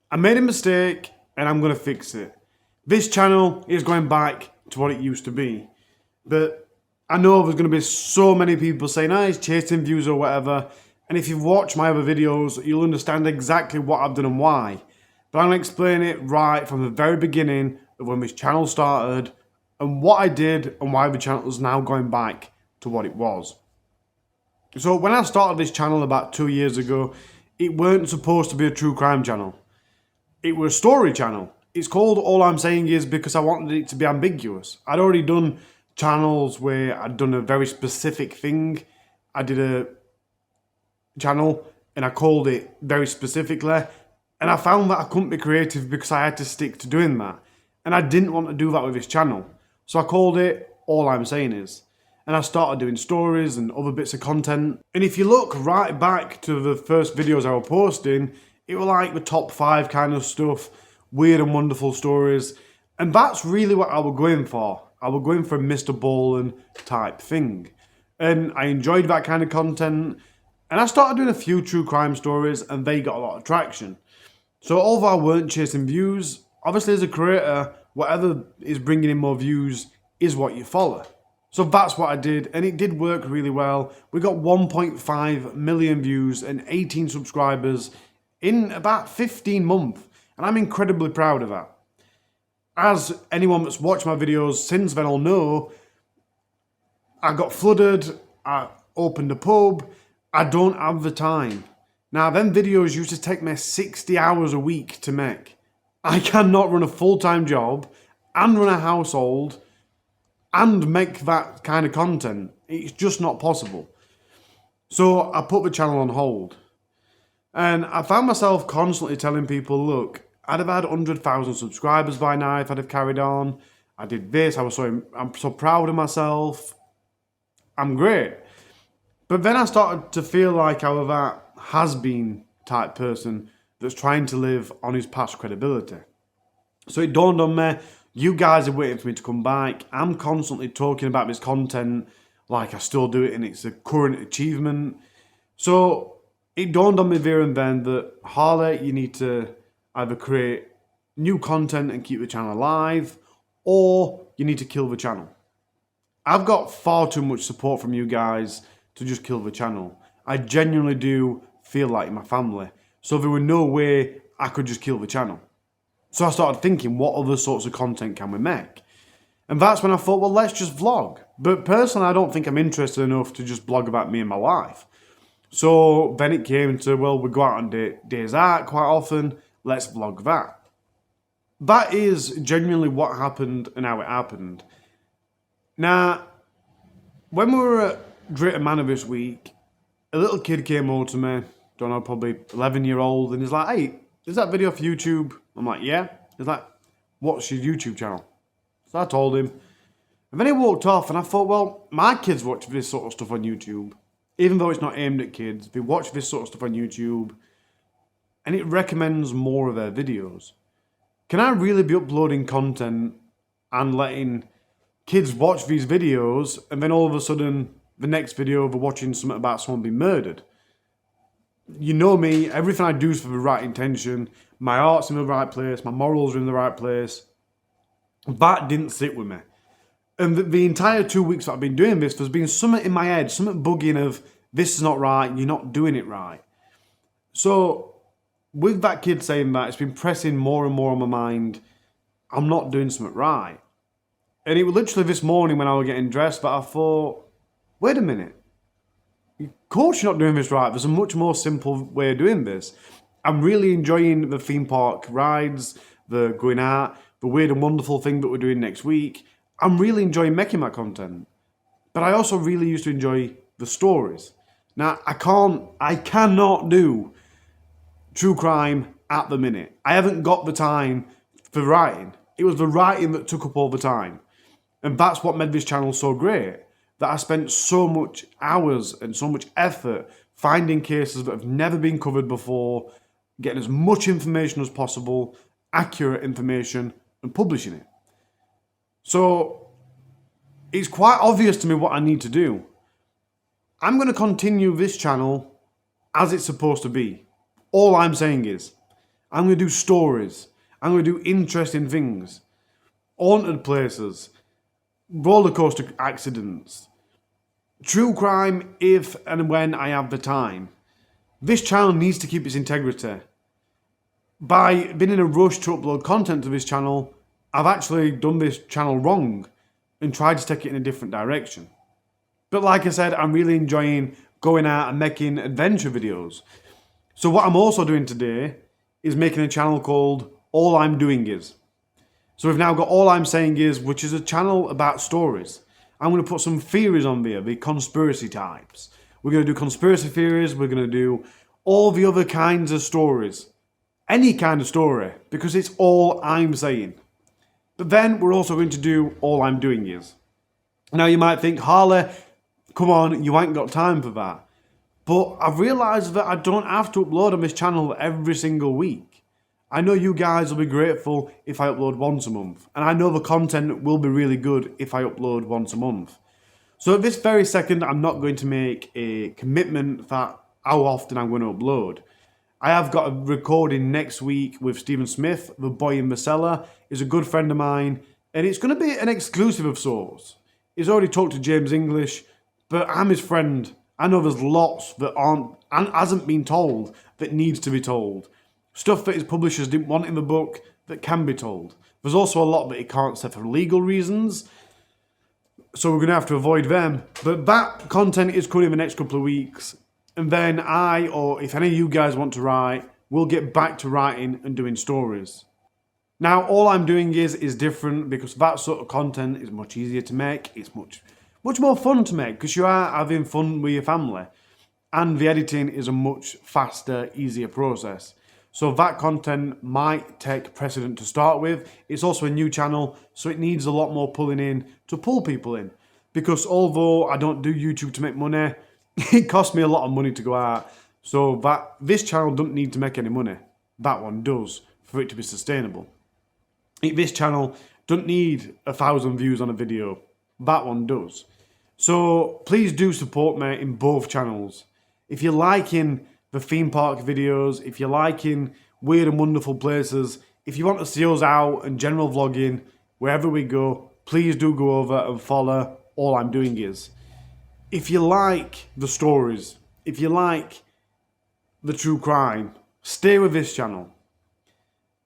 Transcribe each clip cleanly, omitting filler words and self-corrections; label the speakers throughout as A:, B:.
A: I made a mistake and I'm going to fix it. This channel is going back to what it used to be. But I know there's going to be so many people saying, it's chasing views or whatever. And if you've watched my other videos, you'll understand exactly what I've done and why. But I'm going to explain it right from the very beginning of when this channel started and what I did and why the channel is now going back to what it was. So when I started this channel about 2 years ago, it weren't supposed to be a true crime channel. It was a story channel. It's called All I'm Saying Is because I wanted it to be ambiguous. I'd already done channels where I'd done a very specific thing. I did a channel and I called it very specifically. And I found that I couldn't be creative because I had to stick to doing that. And I didn't want to do that with this channel. So I called it All I'm Saying Is. And I started doing stories and other bits of content. And if you look right back to the first videos I was posting, it were like the top 5 kind of stuff, weird and wonderful stories. And that's really what I was going for. I was going for a Mr. Bolan type thing. And I enjoyed that kind of content. And I started doing a few true crime stories and they got a lot of traction. So although I weren't chasing views, obviously as a creator, whatever is bringing in more views is what you follow. So that's what I did, and it did work really well. We got 1.5 million views and 18 subscribers in about 15 months, and I'm incredibly proud of that. As anyone that's watched my videos since then will know, I got flooded, I opened a pub, I don't have the time. Now, them videos used to take me 60 hours a week to make. I cannot run a full-time job and run a household and make that kind of content. It's just not possible. So I put the channel on hold. And I found myself constantly telling people, look, I'd have had 100,000 subscribers by now if I'd have carried on. I did this, I'm so proud of myself. I'm great. But then I started to feel like I was that has-been type person that's trying to live on his past credibility. So it dawned on me, you guys are waiting for me to come back. I'm constantly talking about this content like I still do it and it's a current achievement. So it dawned on me there and then that, Harley, you need to either create new content and keep the channel alive, or you need to kill the channel. I've got far too much support from you guys to just kill the channel. I genuinely do feel like my family. So there were no way I could just kill the channel. So I started thinking, what other sorts of content can we make? And that's when I thought, well, let's just vlog. But personally, I don't think I'm interested enough to just blog about me and my wife. So then it came to, well, we go out on days out quite often, let's vlog that. That is genuinely what happened and how it happened. Now, when we were at Greater Manor this week, a little kid came over to me, don't know, probably 11-year-old, and he's like, hey, is that video for YouTube? I'm like, yeah. He's like, what's your YouTube channel? So I told him. And then he walked off and I thought, well, my kids watch this sort of stuff on YouTube. Even though it's not aimed at kids, they watch this sort of stuff on YouTube and it recommends more of their videos. Can I really be uploading content and letting kids watch these videos and then all of a sudden the next video they're watching something about someone being murdered? You know me, everything I do is for the right intention. My heart's in the right place, my morals are in the right place. That didn't sit with me. And the entire 2 weeks that I've been doing this, there's been something in my head, something bugging of, this is not right, you're not doing it right. So, with that kid saying that, it's been pressing more and more on my mind, I'm not doing something right. And it was literally this morning when I was getting dressed that I thought, wait a minute. Of course you're not doing this right. There's a much more simple way of doing this. I'm really enjoying the theme park rides, the going out, the weird and wonderful thing that we're doing next week. I'm really enjoying making that content. But I also really used to enjoy the stories. Now, I cannot do true crime at the minute. I haven't got the time for writing. It was the writing that took up all the time. And that's what made this channel so great. That I spent so much hours and so much effort finding cases that have never been covered before, getting as much information as possible, accurate information, and publishing it. So it's quite obvious to me what I need to do. I'm going to continue this channel as it's supposed to be. All I'm saying is, I'm going to do stories. I'm going to do interesting things. Haunted places. Roller coaster accidents. True crime if and when I have the time. This channel needs to keep its integrity. By being in a rush to upload content to this channel, I've actually done this channel wrong and tried to take it in a different direction. But like I said, I'm really enjoying going out and making adventure videos. So what I'm also doing today is making a channel called All I'm Doing Is. So we've now got All I'm Saying Is, which is a channel about stories. I'm going to put some theories on there, the conspiracy types. We're going to do conspiracy theories, we're going to do all the other kinds of stories. Any kind of story, because it's all I'm saying. But then we're also going to do All I'm Doing Is. Now you might think, Harley, come on, you ain't got time for that. But I've realised that I don't have to upload on this channel every single week. I know you guys will be grateful if I upload once a month. And I know the content will be really good if I upload once a month. So at this very second, I'm not going to make a commitment that how often I'm going to upload. I have got a recording next week with Stephen Smith, the boy in the cellar. He's a good friend of mine. And it's going to be an exclusive of sorts. He's already talked to James English, but I'm his friend. I know there's lots that aren't and hasn't been told that needs to be told. Stuff that his publishers didn't want in the book that can be told. There's also a lot that he can't say for legal reasons, so we're going to have to avoid them. But that content is coming in the next couple of weeks, and then I, or if any of you guys want to write, we'll get back to writing and doing stories. Now, All I'm Doing is different because that sort of content is much easier to make. It's much more fun to make because you are having fun with your family. And the editing is a much faster, easier process. So that content might take precedent to start with. It's also a new channel, so it needs a lot more pulling in to pull people in. Because although I don't do YouTube to make money, it costs me a lot of money to go out. So this channel doesn't need to make any money. That one does, for it to be sustainable. This channel doesn't need 1,000 views on a video. That one does. So please do support me in both channels. If you're liking the theme park videos, if you're liking weird and wonderful places, if you want to see us out and general vlogging, wherever we go, please do go over and follow All I'm Doing Is. If you like the stories, if you like the true crime, stay with this channel.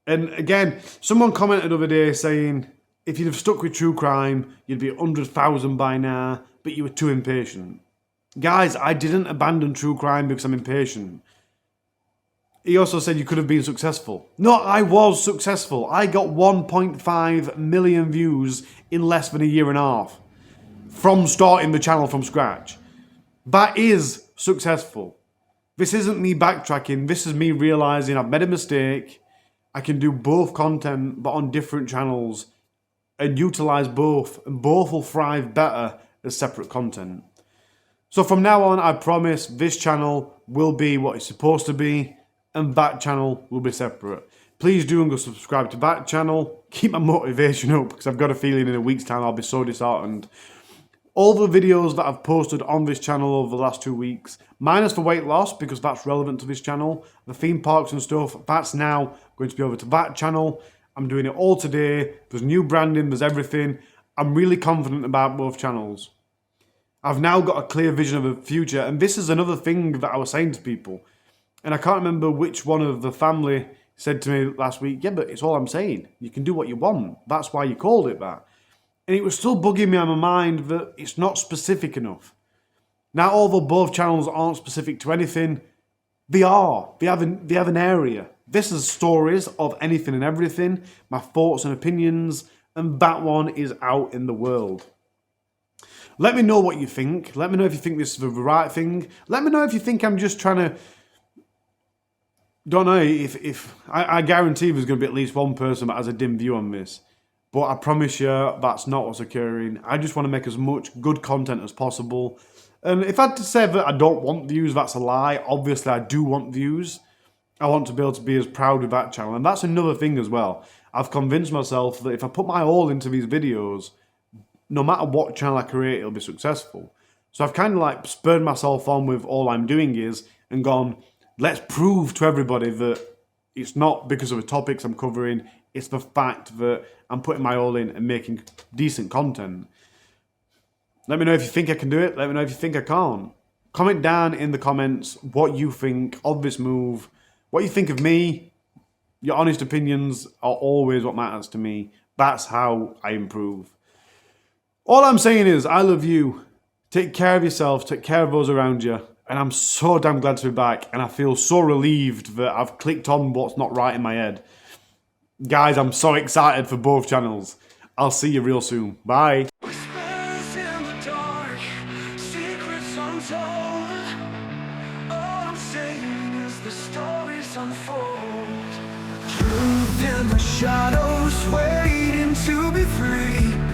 A: And again, someone commented the other day saying, if you'd have stuck with true crime, you'd be 100,000 by now, but you were too impatient. Guys, I didn't abandon true crime because I'm impatient. He also said you could have been successful. No, I was successful. I got 1.5 million views in less than a year and a half from starting the channel from scratch. That is successful. This isn't me backtracking. This is me realising I've made a mistake. I can do both content, but on different channels, and utilise both, and both will thrive better as separate content. So from now on, I promise this channel will be what it's supposed to be, and that channel will be separate. Please do go subscribe to that channel. Keep my motivation up, because I've got a feeling in a week's time I'll be so disheartened. All the videos that I've posted on this channel over the last 2 weeks, minus the weight loss, because that's relevant to this channel, the theme parks and stuff, that's now going to be over to that channel. I'm doing it all today. There's new branding, there's everything. I'm really confident about both channels. I've now got a clear vision of the future, and this is another thing that I was saying to people. And I can't remember which one of the family said to me last week, yeah, but it's all I'm saying. You can do what you want. That's why you called it that. And it was still bugging me on my mind that it's not specific enough. Now, although both channels aren't specific to anything, they are. They have an area. This is stories of anything and everything, my thoughts and opinions, and that one is out in the world. Let me know what you think. Let me know if you think this is the right thing. Let me know if you think I'm just trying to... Don't know if I guarantee there's going to be at least one person that has a dim view on this. But I promise you that's not what's occurring. I just want to make as much good content as possible. And if I had to say that I don't want views, that's a lie. Obviously, I do want views. I want to be able to be as proud of that channel. And that's another thing as well. I've convinced myself that if I put my all into these videos, no matter what channel I create, it'll be successful. So I've kind of like spurred myself on with All I'm Doing Is and gone, let's prove to everybody that It's not because of the topics I'm covering, it's the fact that I'm putting my all in and making decent content. Let me know if you think I can do it. Let me know if you think I can't. Comment down in the comments what you think of this move, what you think of me. Your honest opinions are always what matters to me. That's how I improve. All I'm saying is, I love you. Take care of yourself, take care of those around you. And I'm so damn glad to be back. And I feel so relieved that I've clicked on what's not right in my head. Guys, I'm so excited for both channels. I'll see you real soon. Bye.
B: Whispers in the dark, secrets untold. All I'm saying is the stories unfold. Truth in the shadows, waiting to be free.